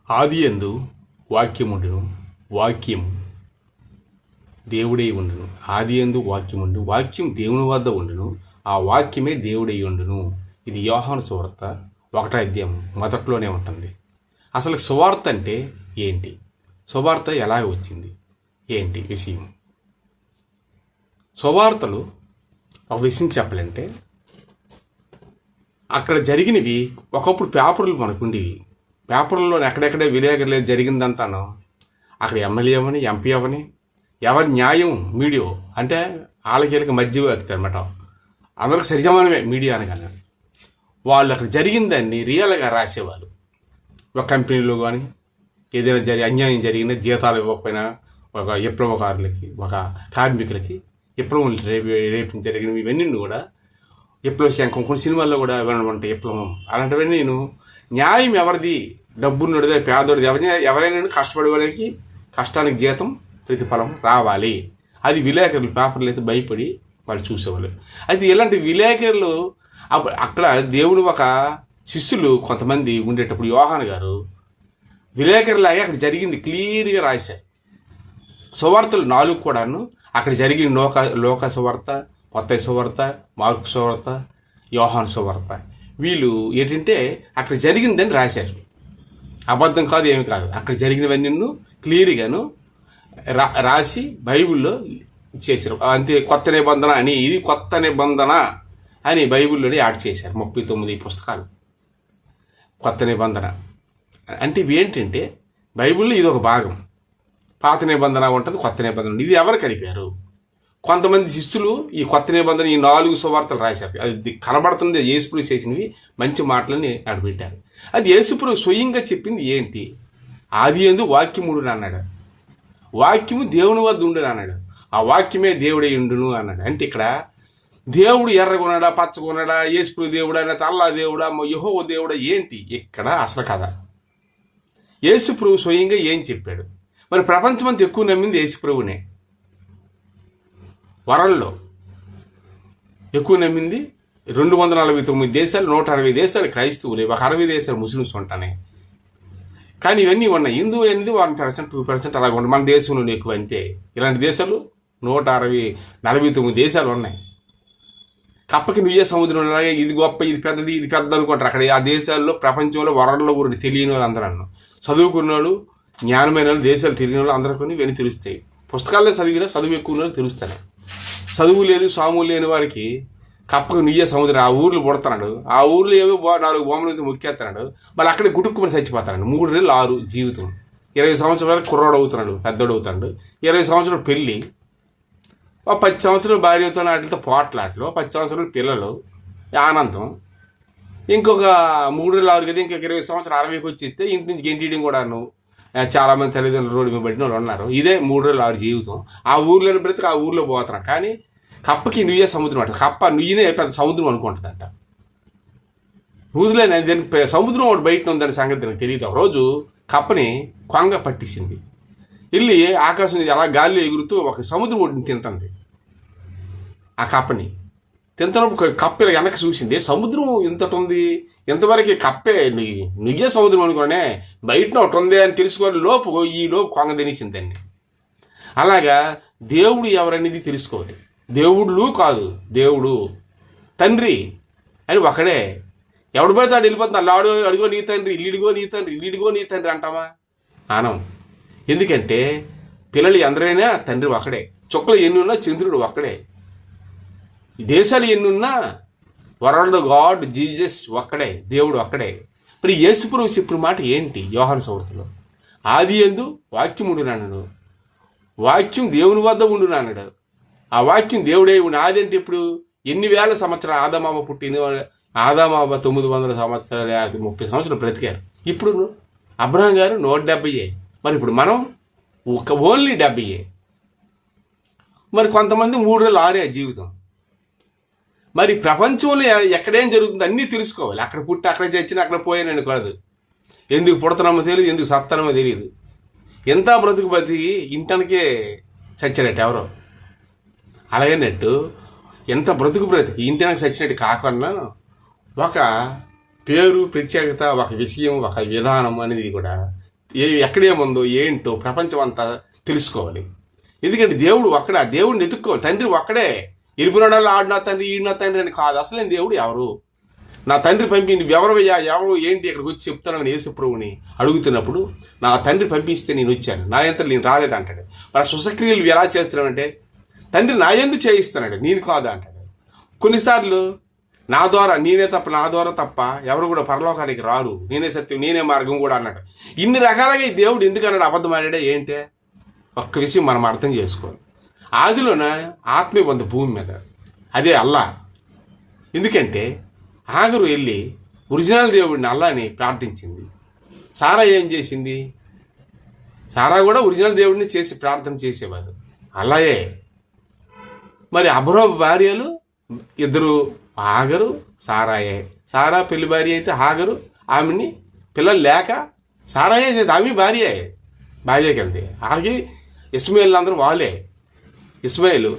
ఆదియందు వాక్యముండును, వాక్యం దేవుడై ఉండును. ఆదియందు వాక్యముండు, వాక్యం దేవుని వద్ద ఉండును, ఆ వాక్యమే దేవుడై ఉండును. ఇది యోహాను సువార్త 1వ అధ్యాయం మొదట్లోనే ఉంటుంది. అసలు సువార్త అంటే ఏంటి? సువార్త ఎలా వచ్చింది? ఏంటి విషయం? సువార్తలు ఒక విషయం చెప్పాలంటే, అక్కడ జరిగినవి ఒకప్పుడు పేపర్లు మనకుండేవి. పేపర్లలో ఎక్కడెక్కడే విలేకరులు జరిగిందంతాను అక్కడ ఎమ్మెల్యే అవని, ఎంపీ అవని, ఎవరి న్యాయం మీడియా అంటే వాళ్ళకి మధ్యవర్తి అనమాట. అందరికి సరిసమానమే మీడియా అనగానే. వాళ్ళు అక్కడ జరిగిందాన్ని రియల్గా రాసేవాళ్ళు. ఒక కంపెనీలో కానీ ఏదైనా అన్యాయం జరిగినా, జీతాలు ఇవ్వకపోయినా, ఒక విప్లవకారులకి, ఒక కార్మికులకి, విప్లవం రేపు జరిగినవి ఇవన్నీ కూడా విప్లవ శంఖం, కొన్ని సినిమాల్లో కూడా ఉంటాయి విప్లవం. అలాంటివన్నీ నేను న్యాయం ఎవరిది, డబ్బున్నోడిదే, పేదోడిది, ఎవరైనా కష్టపడేవారికి కష్టానికి జీతం, ప్రతిఫలం రావాలి. అది విలేకరులు పేపర్లు అయితే భయపడి వాళ్ళు చూసేవాళ్ళు. అయితే ఇలాంటి విలేకరులు అక్కడ దేవుని ఒక శిష్యులు కొంతమంది ఉండేటప్పుడు యోహాను గారు విలేకరులాగే అక్కడ జరిగింది క్లియర్గా రాశారు. సువార్తలు 4 కూడాను అక్కడ జరిగిన లోక సువార్త, మత్తయి సువార్త, మార్కు సువార్త, యోహాను సువార్త, వీళ్ళు ఏంటంటే అక్కడ జరిగిందని రాశారు. అబద్ధం కాదు, ఏమి కాదు, అక్కడ జరిగినవన్నీ క్లియర్గాను రాసి బైబిల్లో చేశారు. అంతే కొత్త నిబంధన అని, ఇది కొత్త నిబంధన అని బైబిల్లోనే యాడ్ చేశారు. 39 పుస్తకాలు కొత్త నిబంధన అంటే ఇవి ఏంటంటే బైబిల్లో ఇది ఒక భాగం. పాత నిబంధన ఉంటుంది, కొత్త నిబంధన. ఇది ఎవరు కలిపారు? కొంతమంది శిష్యులు ఈ కొత్త నిబంధన ఈ 4 సువార్తలు రాశారు. అది కనబడుతుంది యేసుప్రభు చేసినవి మంచి మాటలని నడిపెట్టారు. అది యేసుప్రభు స్వయంగా చెప్పింది ఏంటి? ఆదియందు వాక్యముండును అన్నాడు. వాక్యము దేవుని వద్ద ఉండును అన్నాడు. ఆ వాక్యమే దేవుడై ఉండును అన్నాడు. అంటే ఇక్కడ దేవుడు ఎర్రగొన్నాడా, పచ్చగొన్నాడా, యేసుప్రభు దేవుడా, తల్లా దేవుడా, యెహోవా దేవుడా, ఏంటి ఇక్కడ అసలు కథ? యేసుప్రభు స్వయంగా ఏం చెప్పాడు? మరి ప్రపంచమంతా ఎక్కువ నమ్మింది యేసుప్రభునే. వరల్డ్లో ఎక్కువ నమ్మింది 249 దేశాలు, 160 దేశాలు క్రైస్తవులే, ఒక 60 దేశాలు ముస్లిమ్స్ ఉంటానే. కానీ ఇవన్నీ ఉన్నాయి. హిందూ అనేది 1%, 2% అలాగ ఉన్నాయి. మన దేశంలో ఎక్కువ అంతే. ఇలాంటి దేశాలు 149 దేశాలు ఉన్నాయి. కప్పకి నుయ్యే సముద్రం లాగా ఇది గొప్ప, ఇది పెద్దది, ఇది పెద్ద అనుకుంటారు. అక్కడ ఆ దేశాల్లో ప్రపంచంలో వరల్డ్లో గురించి తెలియని వాళ్ళు అందరూ అన్నాను. చదువుకున్న వాళ్ళు, జ్ఞానమైన వాళ్ళు, దేశాలు తిరిగిన వాళ్ళు అందరికీ ఇవన్నీ తెలుస్తాయి. పుస్తకాల్లో చదివినా చదువు ఎక్కువ వాళ్ళకి తెలుస్తాయి. చదువు లేదు, సాము లేని వారికి కప్పకు నుయ్యే సముద్రం ఆ ఊర్లు పుడుతున్నాడు. ఆ ఊర్లో ఏవో 4 బొమ్మలు మొక్కేస్తున్నాడు. మళ్ళీ అక్కడే గుట్టుకుమని చచ్చిపోతాడు. 3 నెలలు 6 జీవితం. 20 సంవత్సరాలు కుర్రాడు అవుతున్నాడు, పెద్దోడు అవుతాడు. 20 సంవత్సరాలు పెళ్ళి, 10 సంవత్సరాలు భార్యతో వాటితో పోట్లాట్లు, 10 సంవత్సరాలు పిల్లలు, ఆనందం. ఇంకొక 3 నెలలు 6 కదా, ఇంకొక 20 సంవత్సరాలు 60కి వచ్చేస్తే ఇంటి నుంచి గెంటియడం కూడాను. చాలామంది తల్లిదండ్రులు రోడ్డు మీద పడిన వాళ్ళు ఉన్నారు. ఇదే 3 నెలలు 6 జీవితం. ఆ ఊర్లోని బ్రతికి ఆ ఊర్లో పోతున్నాడు. కానీ కప్పకి నుయ్యే సముద్రం అంట. కప్ప నుయ్యనే పెద్ద సముద్రం అనుకుంటుందంట. ఊదులేని దానికి సముద్రం ఒకటి బయట ఉందని సంగతి నాకు తెలియదు. ఒకరోజు కప్పని కొంగ పట్టేసింది. వెళ్ళి ఆకాశం అలా గాలిలో ఎగురుతూ ఒక సముద్రం ఒడ్డుని తింటుంది. ఆ కప్పని తింటున్నప్పుడు కప్ప వెనక్కి చూసింది, సముద్రం ఇంతటి ఉంది, ఇంతవరకు కప్పే నుయ్యే సముద్రం అనుకోనే, బయట ఒకటి ఉంది అని తెలుసుకోవాలి లోపు ఈ లోపు కొంగ తినేసిందండి. అలాగా దేవుడు ఎవరనేది తెలుసుకోవాలి. దేవుళ్ళు కాదు, దేవుడు తండ్రి అని ఒకడే. ఎవడు పడితే వెళ్ళిపోతుంది. అల్లాడు అడుగో నీ తండ్రి, ఇల్లుడిగో నీ తండ్రి, ఇల్లుడిగో నీ తండ్రి అంటామా? ఆనం. ఎందుకంటే పిల్లలు ఎందరైనా తండ్రి ఒకడే. చుక్కలు ఎన్నున్నా చంద్రుడు ఒక్కడే. దేశాలు ఎన్నున్నా వరల్డ్ గాడ్ జీసస్ ఒక్కడే, దేవుడు ఒక్కడే. మరి యేసుప్రభు చెప్పిన మాట ఏంటి? యోహాను సువార్తలో ఆదియందు వాక్యముండును అన్నాడు. వాక్యం దేవుని వద్ద ఉండును అన్నాడు. ఆ వాక్యం దేవుడే ఉండి. ఆది అంటే ఇప్పుడు ఎన్ని వేల సంవత్సరాలు ఆదామావ పుట్టిన ఆదామావ 900 సంవత్సరాలు, 30 సంవత్సరాలు బ్రతికారు. ఇప్పుడు అబ్రహాం గారు 170. మరి ఇప్పుడు మనం ఓన్లీ 70. మరి కొంతమంది 3 నెలలు 6 జీవితం. మరి ప్రపంచంలో ఎక్కడేం జరుగుతుంది అన్నీ తెలుసుకోవాలి. అక్కడ పుట్టి అక్కడ చచ్చిన అక్కడ పోయానని కాదు. ఎందుకు పుడుతున్నామో తెలియదు, ఎందుకు సత్తానమో తెలియదు. ఎంత బ్రతుకు బతికి ఇంటానికే చచ్చాడట ఎవరో. అలాగేనట్టు ఎంత బ్రతుకు ఇంటానికి చచ్చినట్టు కాకుండా ఒక పేరు, ప్రత్యేకత, ఒక విషయం, ఒక విధానం అనేది కూడా ఎక్కడేముందో ఏంటో ప్రపంచం అంతా తెలుసుకోవాలి. ఎందుకంటే దేవుడు ఒక్కడే, ఆ దేవుడిని ఎత్తుక్కోవాలి. తండ్రి ఒక్కడే. ఇరుపురాడాలు ఆడు నా తండ్రి ఈడు నా తండ్రి అని కాదు. అసలు దేవుడు ఎవరు? నా తండ్రి పంపి నువ్వెవరవయ్యా, ఎవరు ఏంటి ఇక్కడికి వచ్చి చెప్తానని యేసు ప్రభువుని అడుగుతున్నప్పుడు, నా తండ్రి పంపిస్తే నేను వచ్చాను, నా ఎంత నేను రాలేదంటాడు. మరి సుసక్రియలు ఎలా చేస్తున్నామంటే, తండ్రి నా ఎందుకు చేయిస్తానండి, నేను కాదు అంటాడు. కొన్నిసార్లు నా ద్వారా నేనే తప్ప, నా ద్వారా తప్ప ఎవరు కూడా పరలోకానికి రారు, నేనే సత్యం నేనే మార్గం కూడా అన్నాడు. ఇన్ని రకాలుగా ఈ దేవుడు ఎందుకు అన్నాడు, అబద్ధం ఆడాడే ఏంటే? ఒక్క విషయం మనం అర్థం చేసుకోవాలి. ఆదిలోన ఆత్మీయ ఉంది భూమి మీద, అదే అల్లా. ఎందుకంటే ఆగరు వెళ్ళి ఒరిజినల్ దేవుడిని అల్లాని ప్రార్థించింది. సారా ఏం చేసింది? సారా కూడా ఒరిజినల్ దేవుడిని చేసి ప్రార్థన చేసేవారు, అల్లాయే. మరి అబ్రహాము భార్యలు ఇద్దరు, ఆగరు సారాయే. సారా పెళ్లి భార్య అయితే ఆగరు, ఆమెని పిల్లలు లేక సారాయే చేసి ఆమె భార్య కింది. ఆమెకి ఇస్మాయిల్ అందరూ వాళ్ళే. ఇస్మాయిల్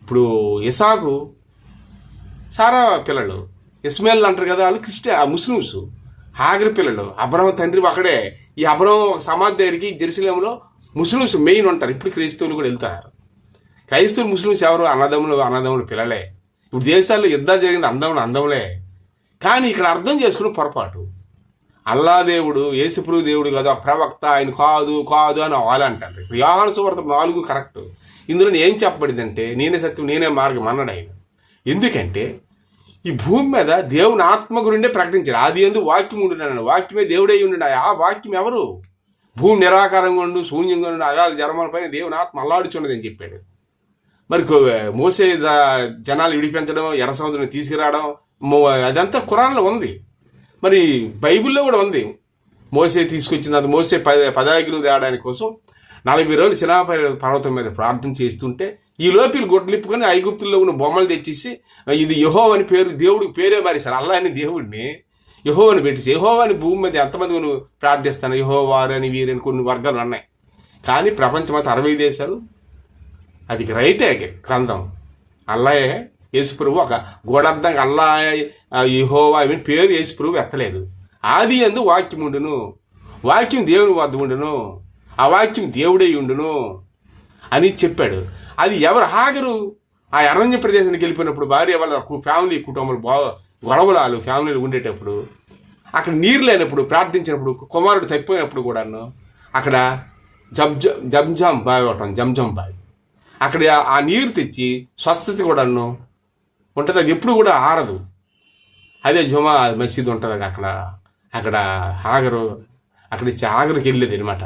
ఇప్పుడు ఇసాకు సారా పిల్లలు, ఇస్మాయిల్ అంటారు కదా వాళ్ళు ముస్లిమ్స్. ఆగరి పిల్లలు. అబ్రహాము తండ్రి ఒకడే. ఈ అబ్రహాము ఒక సమాధి దగ్గరికి జెరూసలేంలో ముస్లిమ్స్ మెయిన్ ఉంటారు. ఇప్పుడు క్రైస్తవులు కూడా వెళ్తున్నారు. క్రైస్తవులు ముస్లిమ్స్ ఎవరు? అన్నదమ్ములు పిల్లలే. ఇప్పుడు దేశాల్లో యుద్ధాలు జరిగింది అందములే. కానీ ఇక్కడ అర్థం చేసుకుని పొరపాటు. అల్లా దేవుడు యేసుప్రభు దేవుడు కదా, ప్రవక్త, ఆయన కాదు అని వాళ్ళు అంటారు. యోహాను సువార్త 4 కరెక్ట్. ఇందులో ఏం చెప్పబడిందంటే, నేనే సత్యం నేనే మార్గం అన్నాడు ఆయన. ఎందుకంటే ఈ భూమి మీద దేవుని ఆత్మ గురిండే ప్రకటించాడు. ఆది యందు వాక్యం ఉండునన్నాడు, వాక్యమే దేవుడై ఉండు. ఆ వాక్యం ఎవరు? భూమి నిరాకారంగా ఉండు, శూన్యంగా ఉండు, అగాధ జలముల పైన దేవుని ఆత్మ అల్లాడుచున్నది అని చెప్పాడు. మరి మోసే జనాలు విడిపించడం, ఎర్ర సముద్రం తీసుకురావడం, అదంతా ఖురాన్లో ఉంది. మరి బైబిల్లో కూడా ఉంది. మోసే తీసుకొచ్చిన అది మోసే 10 ఆజ్ఞలు తేడానికి కోసం 40 రోజులు సినాయి పర్వతం మీద ప్రార్థన చేస్తుంటే, ఈ లోపల గొడ్లిప్పుకొని ఐగుప్తుల్లో ఉన్న బొమ్మలు తెచ్చేసి ఇది యెహోవా అని పేరు, దేవుడికి పేరే మారేశారు. అల్లా అని దేవుడిని యెహోవాని పెట్టేసి, యెహోవా అని భూమి మీద ఎంతమంది నువ్వు ప్రార్థిస్తాను, యెహోవారు అని వీరని కొన్ని వర్గాలు ఉన్నాయి. కానీ ప్రపంచమంతా 60 దేశాలు అది రైటే గ్రంథం. అల్లాయే యేసుప్రభు ఒక గోడర్థంగా అల్లా యెహోవా అని పేరు యేసుప్రభు ఎత్తలేదు. ఆది యందు వాక్యం ఉండును, వాక్యం దేవుని వద్ద ఉండును, ఆ వాక్యం దేవుడై ఉండును అని చెప్పాడు. అది ఎవరు? హాగరు ఆ అరణ్య ప్రదేశానికి వెళ్ళిపోయినప్పుడు భార్య వాళ్ళ ఫ్యామిలీ కుటుంబాలు గొడవలాలు ఫ్యామిలీలు ఉండేటప్పుడు, అక్కడ నీరు లేనప్పుడు ప్రార్థించినప్పుడు, కుమారుడు తప్పిపోయినప్పుడు కూడాను అక్కడ జంజం బావి ఒకటి, జంజం బావి, అక్కడ ఆ నీరు తెచ్చి స్వస్థత కూడాను ఉంటుంది. అది ఎప్పుడు కూడా ఆరదు. అదే జుమా మసీద్ ఉంటుంది అక్కడ హాగరు ఆగరుకి వెళ్ళేది అనమాట.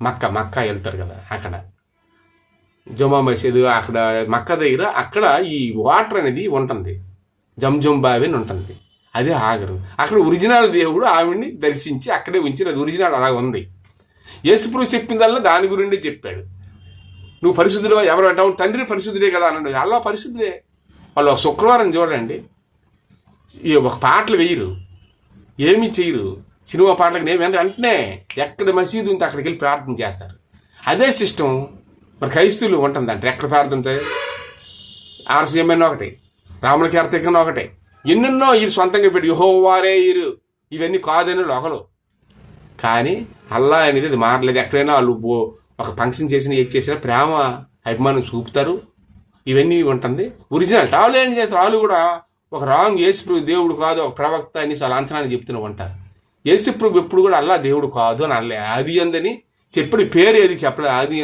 మక్క వెళ్తారు కదా, అక్కడ జుమా మసీదు అక్కడ మక్క దగ్గర అక్కడ ఈ వాటర్ అనేది ఉంటుంది, జంజం బావి అని ఉంటుంది. అదే ఆగరు. అక్కడ ఒరిజినల్ దేవుడు ఆవిడ్ని దర్శించి అక్కడే ఉంచి, అది ఒరిజినల్ అలా ఉంది. యేసుప్రభు చెప్పిందల్లా దాని గురించి చెప్పాడు. నువ్వు పరిశుద్ధుడు ఎవరు అంటావు? తండ్రి పరిశుద్ధుడే కదా అన్నాడు. అలా పరిశుద్ధుడే. వాళ్ళు ఒక శుక్రవారం చూడండి, ఒక పాటలు వేయరు, ఏమి చేయరు. సినిమా పాటలకు వెంటనే ఎక్కడ మసీదు ఉంటే అక్కడికి వెళ్ళి ప్రార్థన చేస్తారు. అదే సిస్టమ్ మరి క్రైస్తవులు ఉంటుంది. అంటే ఎక్కడ ప్రార్థనతో ఆర్సీఎంఎన్ ఒకటి, రాముల కీర్తన ఒకటే, ఎన్నెన్నో వీరు సొంతంగా పెట్టి యెహోవారే వీరు, ఇవన్నీ కాదని ఒకరు. కానీ అల్లా అనేది అది మారలేదు. ఎక్కడైనా వాళ్ళు ఒక ఫంక్షన్ చేసినా ఏది చేసినా ప్రేమ అభిమానం చూపుతారు. ఇవన్నీ ఉంటుంది. ఒరిజినల్ టావులు ఏం చేస్తారు? వాళ్ళు కూడా ఒక రాంగ్ యేసుప్రభు దేవుడు కాదు, ఒక ప్రవక్త అని అంచనాన్ని చెప్తూనే ఉంటారు. యేసుప్రభు ఎప్పుడు కూడా అల్లా దేవుడు కాదు అని అనలే. ఆది యందని చెప్పాడు, పేరు ఏది చెప్పలేదు. ఆది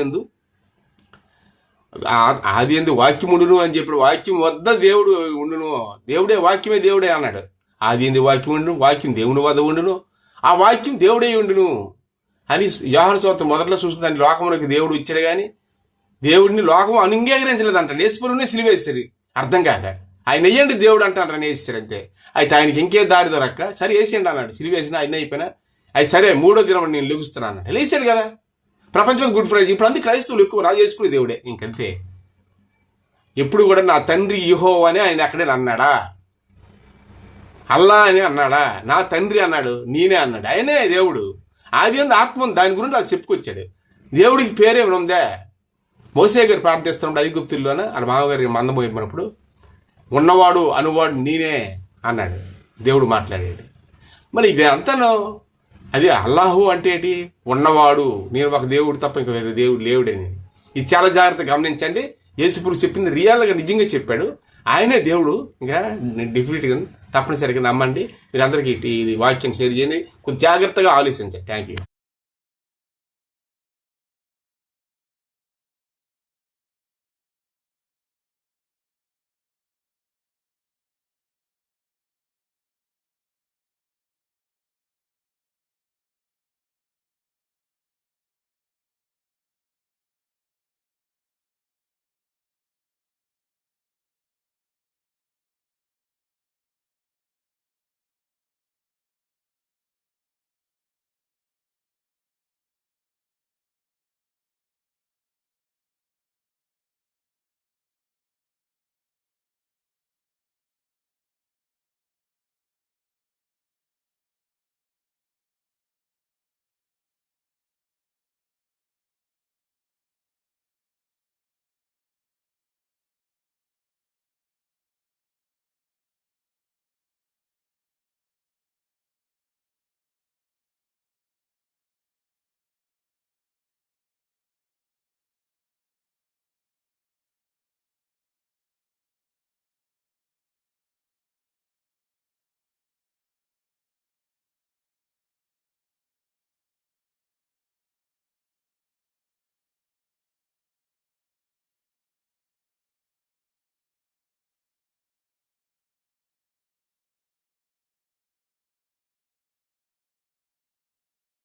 యందు వాక్యం ఉండును అని చెప్పాడు. వాక్యం వద్ద దేవుడు ఉండును, దేవుడే వాక్యమే దేవుడే అన్నాడు. ఆది యందు వాక్యం ఉండును, వాక్యం దేవుని వద్ద ఉండును, ఆ వాక్యం దేవుడే ఉండును అని యోహాను సువార్త మొదట్లో చూస్తుంది. లోకమునకి దేవుడు ఇచ్చాడు కానీ దేవుడిని లోకం అంగీకరించలేదు అంటాడు. యేసుప్రభునే సిలువేస్తారు అర్థం కాక. ఆయన వెయ్యండి దేవుడు అంటారు అని వేస్తారు అంతే. అయితే ఆయనకి ఇంకే దారి దొరక్క సరే వేసేయండి అన్నాడు. సిలువేసిన ఆయన అయిపోయినా అది సరే 3వ దినం నేను లెగుస్తున్నాను అన్నాడు. లేచాడు కదా. ప్రపంచం గుడ్ ఫ్రైడే. ఇప్పుడు అందుకు క్రైస్తవులు ఎక్కువ రాజు చేసుకునే దేవుడే ఇంకంతే. ఎప్పుడు కూడా నా తండ్రి యెహోవా అని ఆయన అక్కడే అన్నాడా? అల్లా అని అన్నాడా? నా తండ్రి అన్నాడు, నేనే అన్నాడు. ఆయనే దేవుడు. ఆది యందు ఆత్మ దాని గురించి అది చెప్పుకొచ్చాడు. దేవుడికి పేరేమైనా ఉందా? మోసే గారు ప్రార్థిస్తున్నప్పుడు ఐగుప్తుల్లోన వాళ్ళ మామగారి మందపోయినప్పుడు ఉన్నవాడు అనువాడు నేనే అన్నాడు. దేవుడు మాట్లాడాడు. మరి ఇది అంతను అది అల్లాహు అంటే ఏంటి? ఉన్నవాడు, నేను ఒక దేవుడు తప్ప ఇంక వేరే దేవుడు లేవుడని. ఇది చాలా జాగ్రత్తగా గమనించండి. యేసుప్రభు చెప్పింది రియల్గా నిజంగా చెప్పాడు. ఆయనే దేవుడు. ఇంకా డెఫినెట్గా తప్పనిసరిగా నమ్మండి. మీరందరికీ ఇది వాక్యం షేర్ చేయండి. కొంచెం జాగ్రత్తగా ఆలోచించండి. Thank you.